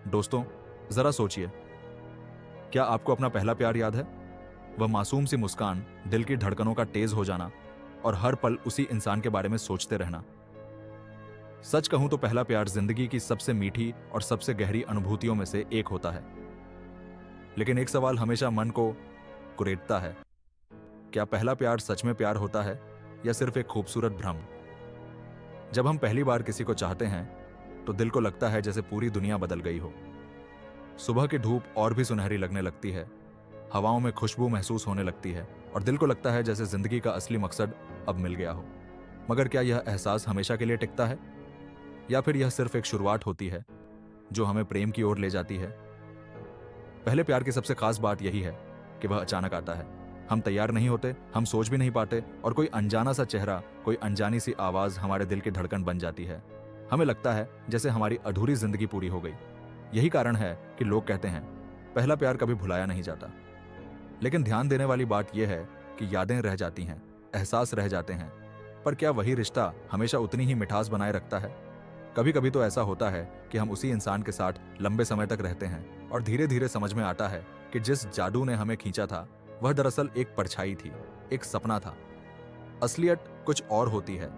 दोस्तों, जरा सोचिए, क्या आपको अपना पहला प्यार याद है? वह मासूम सी मुस्कान, दिल की धड़कनों का तेज हो जाना और हर पल उसी इंसान के बारे में सोचते रहना। सच कहूं तो पहला प्यार जिंदगी की सबसे मीठी और सबसे गहरी अनुभूतियों में से एक होता है। लेकिन एक सवाल हमेशा मन को कुरेदता है, क्या पहला प्यार सच में प्यार होता है या सिर्फ एक खूबसूरत भ्रम? जब हम पहली बार किसी को चाहते हैं तो दिल को लगता है जैसे पूरी दुनिया बदल गई हो। सुबह की धूप और भी सुनहरी लगने लगती है, हवाओं में खुशबू महसूस होने लगती है और दिल को लगता है जैसे जिंदगी का असली मकसद अब मिल गया हो। मगर क्या यह एहसास हमेशा के लिए टिकता है या फिर यह सिर्फ एक शुरुआत होती है जो हमें प्रेम की ओर ले जाती है? पहले प्यार की सबसे खास बात यही है कि वह अचानक आता है। हम तैयार नहीं होते, हम सोच भी नहीं पाते और कोई अनजाना सा चेहरा, कोई अनजानी सी आवाज हमारे दिल की धड़कन बन जाती है। हमें लगता है जैसे हमारी अधूरी जिंदगी पूरी हो गई। यही कारण है कि लोग कहते हैं पहला प्यार कभी भुलाया नहीं जाता। लेकिन ध्यान देने वाली बात यह है कि यादें रह जाती हैं, एहसास रह जाते हैं, पर क्या वही रिश्ता हमेशा उतनी ही मिठास बनाए रखता है? कभी कभी तो ऐसा होता है कि हम उसी इंसान के साथ लंबे समय तक रहते हैं और धीरे धीरे समझ में आता है कि जिस जादू ने हमें खींचा था वह दरअसल एक परछाई थी, एक सपना था। असलियत कुछ और होती है।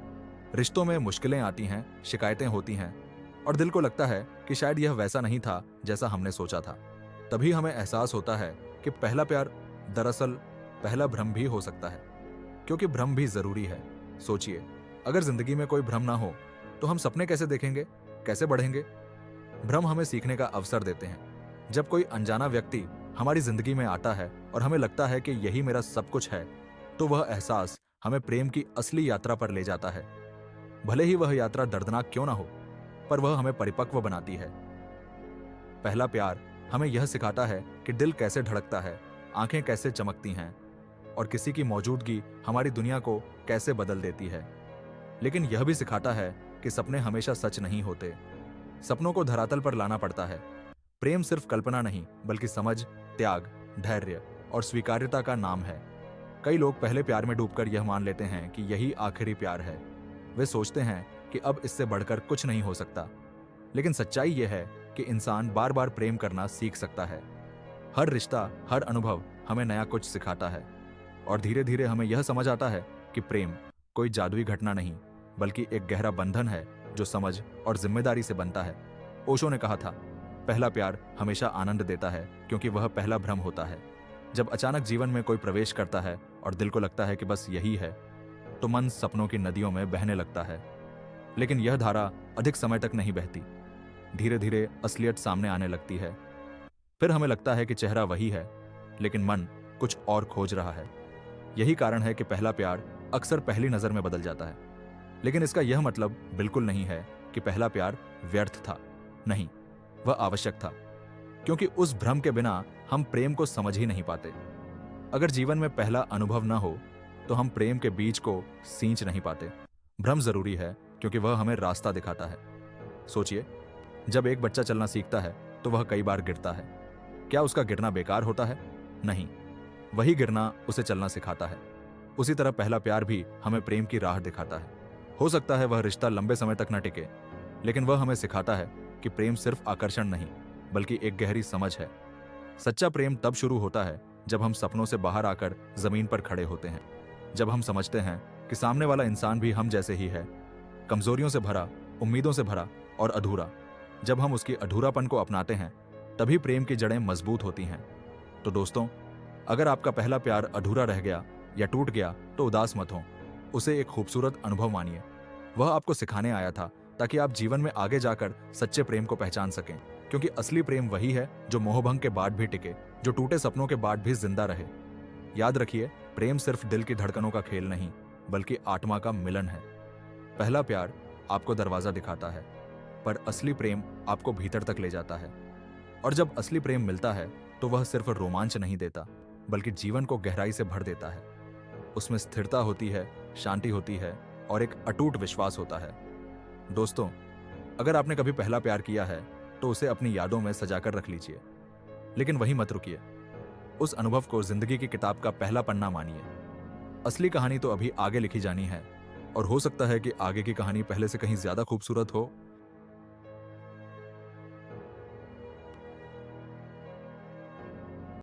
रिश्तों में मुश्किलें आती हैं, शिकायतें होती हैं और दिल को लगता है कि शायद यह वैसा नहीं था जैसा हमने सोचा था। तभी हमें एहसास होता है कि पहला प्यार दरअसल पहला भ्रम भी हो सकता है, क्योंकि भ्रम भी जरूरी है। सोचिए, अगर जिंदगी में कोई भ्रम ना हो तो हम सपने कैसे देखेंगे, कैसे बढ़ेंगे? भ्रम हमें सीखने का अवसर देते हैं। जब कोई अनजाना व्यक्ति हमारी जिंदगी में आता है और हमें लगता है कि यही मेरा सब कुछ है, तो वह एहसास हमें प्रेम की असली यात्रा पर ले जाता है। भले ही वह यात्रा दर्दनाक क्यों ना हो, पर वह हमें परिपक्व बनाती है। पहला प्यार हमें यह सिखाता है कि दिल कैसे धड़कता है, आंखें कैसे चमकती हैं और किसी की मौजूदगी हमारी दुनिया को कैसे बदल देती है। लेकिन यह भी सिखाता है कि सपने हमेशा सच नहीं होते। सपनों को धरातल पर लाना पड़ता है। प्रेम सिर्फ कल्पना नहीं, बल्कि समझ, त्याग, धैर्य और स्वीकार्यता का नाम है। कई लोग पहले प्यार में डूबकर यह मान लेते हैं कि यही आखिरी प्यार है। वे सोचते हैं कि अब इससे बढ़कर कुछ नहीं हो सकता। लेकिन सच्चाई यह है कि इंसान बार बार प्रेम करना सीख सकता है। हर रिश्ता, हर अनुभव हमें नया कुछ सिखाता है और धीरे धीरे हमें यह समझ आता है कि प्रेम कोई जादुई घटना नहीं, बल्कि एक गहरा बंधन है जो समझ और जिम्मेदारी से बनता है। ओशो ने कहा था, पहला प्यार हमेशा आनंद देता है क्योंकि वह पहला भ्रम होता है। जब अचानक जीवन में कोई प्रवेश करता है और दिल को लगता है कि बस यही है, तो मन सपनों की नदियों में बहने लगता है। लेकिन यह धारा अधिक समय तक नहीं बहती। धीरे धीरे असलियत सामने आने लगती है। फिर हमें लगता है कि चेहरा वही है, लेकिन मन कुछ और खोज रहा है। यही कारण है कि पहला प्यार अक्सर पहली नजर में बदल जाता है। लेकिन इसका यह मतलब बिल्कुल नहीं है कि पहला प्यार व्यर्थ था। नहीं, वह आवश्यक था, क्योंकि उस भ्रम के बिना हम प्रेम को समझ ही नहीं पाते। अगर जीवन में पहला अनुभव ना हो तो हम प्रेम के बीज को सींच नहीं पाते। भ्रम जरूरी है क्योंकि वह हमें रास्ता दिखाता है। सोचिए, जब एक बच्चा चलना सीखता है तो वह कई बार गिरता है। क्या उसका गिरना बेकार होता है? नहीं, वही गिरना उसे चलना सिखाता है। उसी तरह पहला प्यार भी हमें प्रेम की राह दिखाता है। हो सकता है वह रिश्ता लंबे समय तक न टिके, लेकिन वह हमें सिखाता है कि प्रेम सिर्फ आकर्षण नहीं, बल्कि एक गहरी समझ है। सच्चा प्रेम तब शुरू होता है जब हम सपनों से बाहर आकर जमीन पर खड़े होते हैं। जब हम समझते हैं कि सामने वाला इंसान भी हम जैसे ही है, कमजोरियों से भरा, उम्मीदों से भरा और अधूरा। जब हम उसकी अधूरापन को अपनाते हैं, तभी प्रेम की जड़ें मजबूत होती हैं। तो दोस्तों, अगर आपका पहला प्यार अधूरा रह गया या टूट गया तो उदास मत हो। उसे एक खूबसूरत अनुभव मानिए। वह आपको सिखाने आया था ताकि आप जीवन में आगे जाकर सच्चे प्रेम को पहचान सकें। क्योंकि असली प्रेम वही है जो मोहभंग के बाद भी टिके, जो टूटे सपनों के बाद भी जिंदा रहे। याद रखिए, प्रेम सिर्फ दिल की धड़कनों का खेल नहीं, बल्कि आत्मा का मिलन है। पहला प्यार आपको दरवाजा दिखाता है, पर असली प्रेम आपको भीतर तक ले जाता है। और जब असली प्रेम मिलता है तो वह सिर्फ रोमांच नहीं देता, बल्कि जीवन को गहराई से भर देता है। उसमें स्थिरता होती है, शांति होती है और एक अटूट विश्वास होता है। दोस्तों, अगर आपने कभी पहला प्यार किया है तो उसे अपनी यादों में सजाकर रख लीजिए। लेकिन वहीं मत रुकिए। उस अनुभव को जिंदगी की किताब का पहला पन्ना मानिए। असली कहानी तो अभी आगे लिखी जानी है और हो सकता है कि आगे की कहानी पहले से कहीं ज्यादा खूबसूरत हो